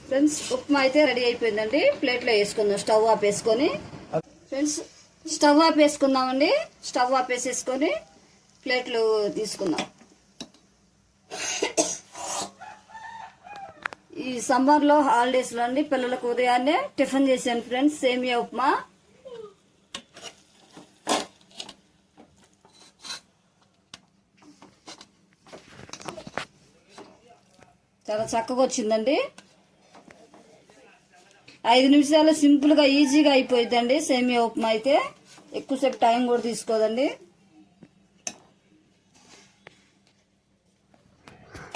Friends upma అయితే ready అయిపోయిందండి. ప్లేట్లో వేసుకుందాం. స్టవ్ ఆఫ్ వేసుకొని ఫ్రెండ్స్ స్టవ్ ఆఫ్ వేసుకుందామండి. స్టవ్ ఆఫ్ వేసేసుకొని ప్లేట్లు తీసుకుందాం. ఈ సమ్మర్లో హాలిడేస్లో అండి పిల్లలకు ఉదయాన్నే టిఫిన్ చేశాను ఫ్రెండ్స్. సేమియా ఉప్మా చాలా చక్కగా వచ్చిందండి. 5 నిమిషాలు సింపుల్గా ఈజీగా అయిపోయిందండి సేమియా ఉప్మా అయితే. ఎక్కువసేపు టైం కూడా తీసుకోదండి.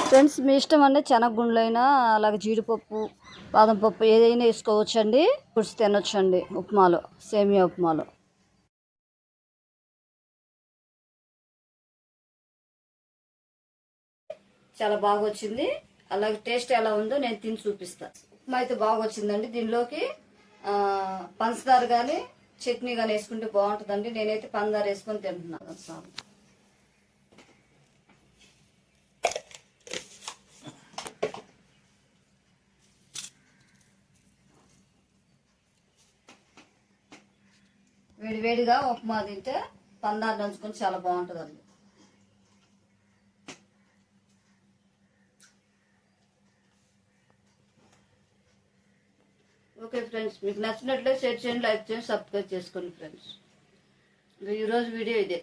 ఫ్రెండ్స్ మీ ఇష్టం అండి. శనగగుండ్లైనా అలాగే జీడిపప్పు, బాదం పప్పు ఏదైనా వేసుకోవచ్చు అండి. పుడిచి తినొచ్చండి ఉప్మాలో, సేమియా ఉప్మాలో. చాలా బాగా వచ్చింది. అలాగే టేస్ట్ ఎలా ఉందో నేను తిని చూపిస్తాను. ఉప్మా అయితే బాగా వచ్చిందండి. దీనిలోకి పంచదార కానీ చట్నీ కానీ వేసుకుంటే బాగుంటుందండి. నేనైతే పంచదార వేసుకొని తింటున్నాను. వేడివేడిగా ఉప్మా తింటే పంచదార నంచుకొని చాలా బాగుంటుందండి. ఓకే ఫ్రెండ్స్, మీకు నచ్చినట్లయితే షేర్ చేయండి, లైక్ చేయండి, సబ్స్క్రైబ్ చేసుకోండి ఫ్రెండ్స్. ఈరోజు వీడియో ఇదే.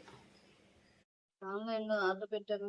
ఆన్లైన్లో ఆర్డర్ పెట్టాను.